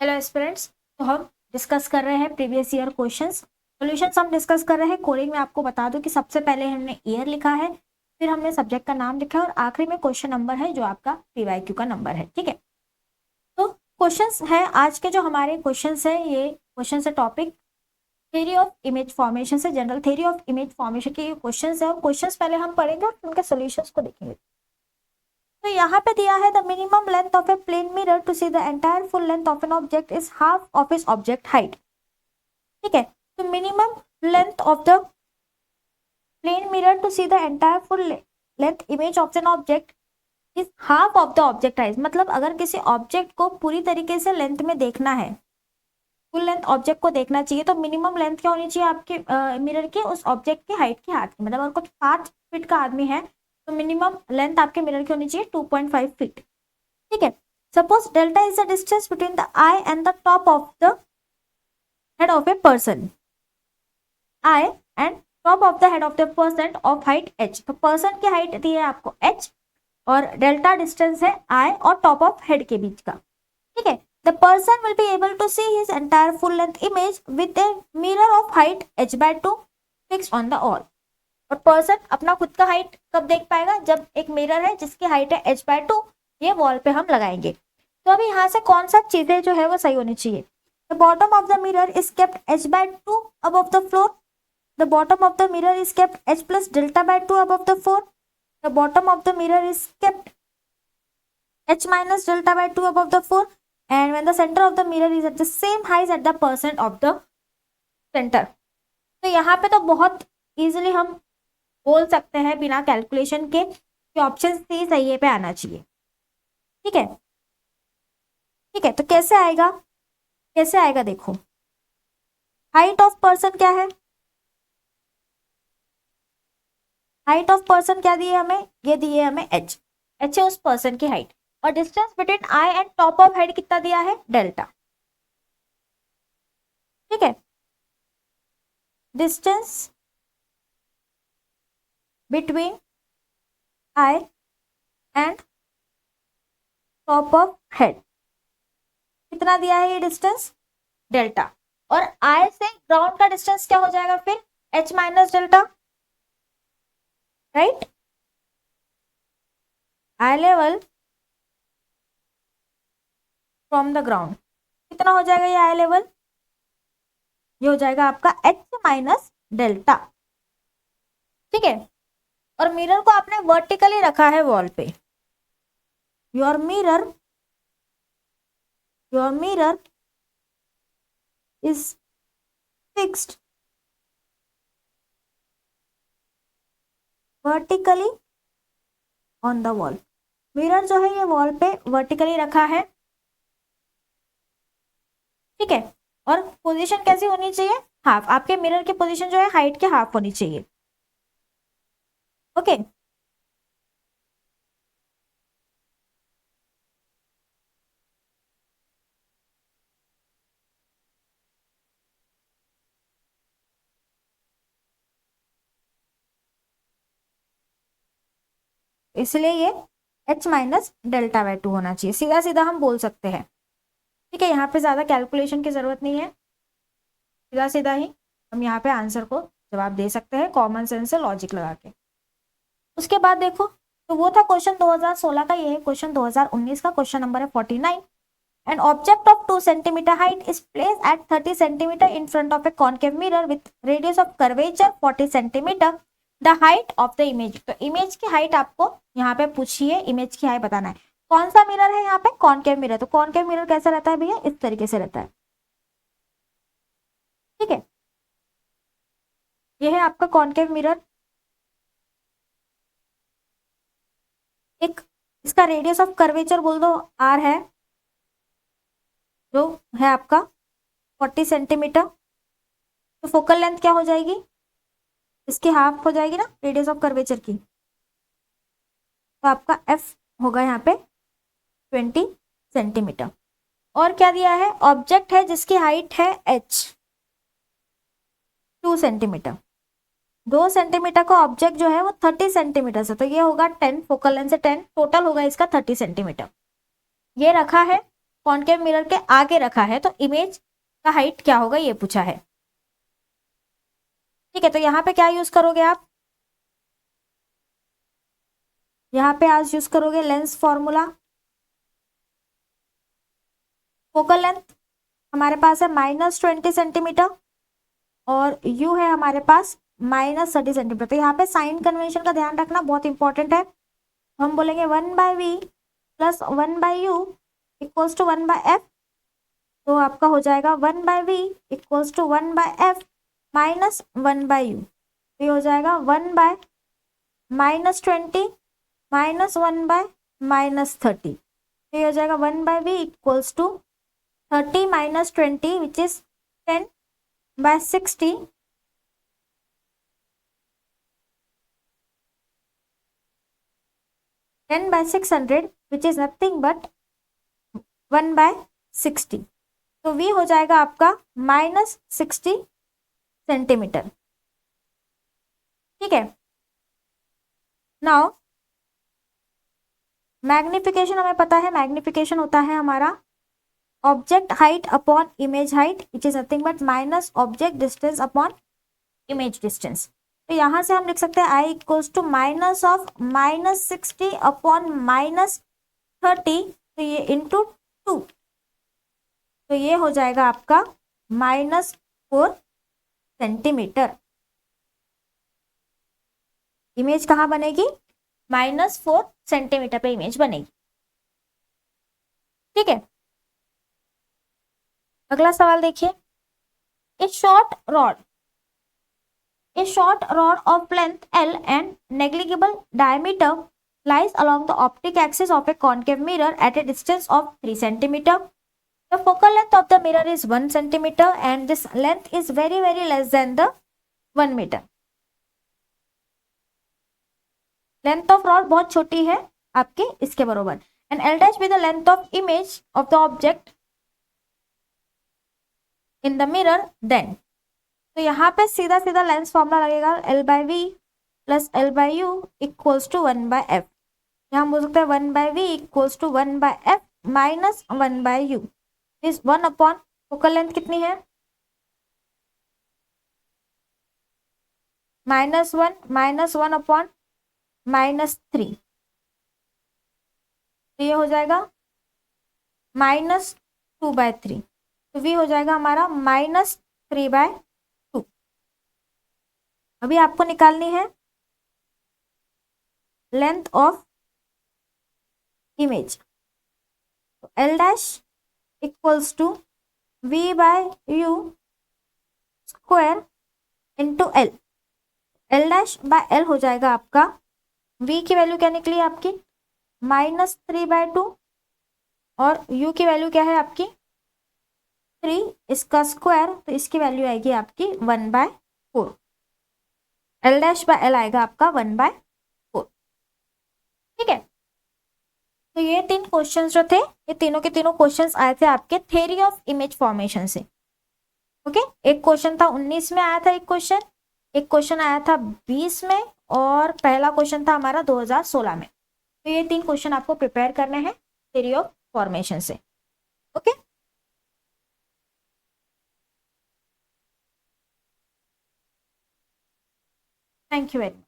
Hello aspirants, तो हम discuss कर रहे हैं प्रीवियस ईयर क्वेश्चंस। सॉल्यूशंस हम डिस्कस कर रहे हैं। कोडिंग में आपको बता दूं कि सबसे पहले हमने ईयर लिखा है, फिर हमने सब्जेक्ट का नाम लिखा है और आखिरी में क्वेश्चन नंबर है जो आपका पीवाईक्यू का नंबर है। ठीक है, तो क्वेश्चंस है आज के जो हमारे क्वेश्चंस है, ये क्वेश्चन है topic theory of image formation से, general theory of image formation के क्वेश्चंस है और क्वेश्चंस पहले हम पढ़ेंगे और उनके सॉल्यूशंस को देखेंगे। तो यहाँ पे दिया है the minimum length of a plane mirror to see the entire full length of an object is half of its object height. ठीक है, तो minimum length of the plane mirror to see the entire full length image of an object is half of the object height. मतलब अगर किसी object को पूरी तरीके से लेंथ में देखना है, फुल लेंथ ऑब्जेक्ट को देखना चाहिए, तो मिनिमम लेंथ क्या होनी चाहिए आपके मिरर के उस ऑब्जेक्ट की हाइट के हाथ की। मतलब अगर कुछ 5 फीट का आदमी है तो मिनिमम लेंथ आपके मिरर की होनी चाहिए 2.5 फीट। ठीक है, suppose delta is the distance between the I and the top of the head of a person. I and top of the head of the person of height h। तो person की height दी है आपको h और delta distance है आई और top of head के बीच का। ठीक है, the person will be able to see his entire full length image with a mirror of height h/2 fixed on the wall. और पर्सन अपना खुद का हाइट कब देख पाएगा? जब एक मिरर है जिसकी हाइट है h/2, ये वॉल पे हम लगाएंगे। तो अभी यहाँ से कौन सा चीजें जो है वो सही होनी चाहिए? The bottom of the mirror is kept h/2 above the floor. The bottom of the mirror is kept h plus delta/2 above the floor. The bottom of the mirror is kept h minus delta/2 above the floor. And when the center of the mirror is at the same height at the percent of the center. तो यहाँ पे तो बहुत easily हम बोल सकते हैं बिना कैलकुलेशन के कि ऑप्शन सी सही है पे आना चाहिए। ठीक है, ठीक है, तो कैसे आएगा? कैसे आएगा देखो, हाइट ऑफ पर्सन क्या है? हाइट ऑफ पर्सन क्या दिए हमें? ये दिए हमें h। h है उस पर्सन की हाइट और distance between I and top of head कितना दिया है? डेल्टा। ठीक है, distance between I and top of head कितना दिया है? ये डिस्टेंस डेल्टा। और आई से ग्राउंड का डिस्टेंस क्या हो जाएगा फिर? h minus delta, right? I level from the ground कितना हो जाएगा? ये आई लेवल, ये हो जाएगा आपका h माइनस डेल्टा। ठीक है, और मिरर को आपने वर्टिकली रखा है वॉल पे। Your mirror is fixed vertically on the wall. Mirror जो है ये वॉल पे वर्टिकली रखा है। ठीक है, और पोजीशन कैसी होनी चाहिए? हाफ। आपके मिरर की पोजीशन जो है हाइट के हाफ होनी चाहिए। ओके, इसलिए ये h माइनस डेल्टा/2 होना चाहिए। सीधा सीधा हम बोल सकते हैं। ठीक है, यहाँ पे ज्यादा कैलकुलेशन की जरूरत नहीं है, सीधा सीधा ही हम यहाँ पे आंसर को जवाब दे सकते हैं कॉमन सेंस से लॉजिक लगा के। उसके बाद देखो, तो वो था क्वेश्चन 2016 का, ये है क्वेश्चन 2019 का। क्वेश्चन नंबर है 49। An object of 2 centimeter height is placed at 30 centimeter in front of a concave mirror with radius of curvature 40 centimeter. The height of the image. तो इमेज की हाइट आपको यहाँ पे पूछी है, इमेज की हाइट बताना है। कौन सा मिरर है यहाँ पे? Concave mirror. तो कॉनकेव मिरर कैसा रहता है भैया? इस तरीके से रहता है। ठीक है, ये है आपका कॉनकेव मिरर। एक इसका रेडियस ऑफ कर्वेचर बोल दो r है, जो है आपका 40 सेंटीमीटर। तो फोकल लेंथ क्या हो जाएगी? इसकी हाफ हो जाएगी ना रेडियस ऑफ कर्वेचर की। तो आपका f होगा यहाँ पे 20 सेंटीमीटर। और क्या दिया है? ऑब्जेक्ट है जिसकी हाइट है h 2 सेंटीमीटर। 2 सेंटीमीटर का ऑब्जेक्ट जो है वो 30 सेंटीमीटर से, तो ये होगा 10, फोकल लेंथ से 10, टोटल होगा इसका 30 सेंटीमीटर। ये रखा है कॉनकेव मिरर के आगे रखा है तो इमेज का हाइट क्या होगा ये पूछा है। ठीक है, तो यहाँ पे क्या यूज करोगे आप, यहाँ पे आज यूज करोगे लेंस फॉर्मूला। फोकल लेंथ हमारे पास है -20 सेंटीमीटर और यू है हमारे पास -30 सेंटीमीटर। तो यहाँ पे साइन कन्वेंशन का ध्यान रखना बहुत इंपॉर्टेंट है। हम बोलेंगे 1/v plus 1/u equals to 1/f। तो आपका हो जाएगा 1/v equals to 1/f minus 1/u। ये हो जाएगा 1/-20 माइनस 1/-30। ये हो जाएगा 1/v equals to 30 minus 20 which is 10/60 10/600 which is nothing but 1/60। तो v हो जाएगा आपका -60 सेंटीमीटर। ठीक है, नाउ मैग्निफिकेशन हमें पता है, मैग्निफिकेशन होता है हमारा object height upon image height which is nothing but minus object distance upon image distance. तो यहाँ से हम लिख सकते हैं I equals to minus of -60 upon -30। तो ये इंटू 2, तो ये हो जाएगा आपका -4 सेंटीमीटर। इमेज कहाँ बनेगी, -4 सेंटीमीटर पे इमेज बनेगी। ठीक है, अगला सवाल देखिए। ए short rod of length L and negligible diameter lies along the optic axis of a concave mirror at a distance of 3 centimeter. The focal length of the mirror is 1 centimeter and this length is very less than the 1 meter. Length of rod बहुत छोटी है आपके इसके बरोबर। And L dash be the length of image of the object in the mirror then. तो यहाँ पे सीधा सीधा लेंस फॉर्मूला लगेगा L/v plus L/u equals to 1/f। यहाँ हम बोल सकते हैं 1/v equals to 1/f minus 1/u is 1 upon focal length कितनी है -1 अपॉन -3। तो ये हो जाएगा -2/3। तो v हो जाएगा हमारा -3/2। अभी आपको निकालनी है लेंथ ऑफ इमेज। तो L dash equals to v/u square into L। L dash by L हो जाएगा आपका, v की वैल्यू क्या निकली आपकी -3/2 और u की वैल्यू क्या है आपकी 3, इसका स्क्वायर, तो इसकी वैल्यू आएगी आपकी 1/4। L डैश बाय L आएगा आपका 1/4। ठीक है, तो ये 3 क्वेश्चंस जो थे, ये तीनों के तीनों क्वेश्चंस आए थे आपके थ्योरी ऑफ इमेज फॉर्मेशन से। ओके, एक क्वेश्चन था 19 में आया था, एक क्वेश्चन आया था 20 में और पहला क्वेश्चन था हमारा 2016 में। तो ये 3 क्वेश्चन आपको प्रिपेयर करने हैं थ्योरी ऑफ फॉर्मेशन से। Okay, thank you very much.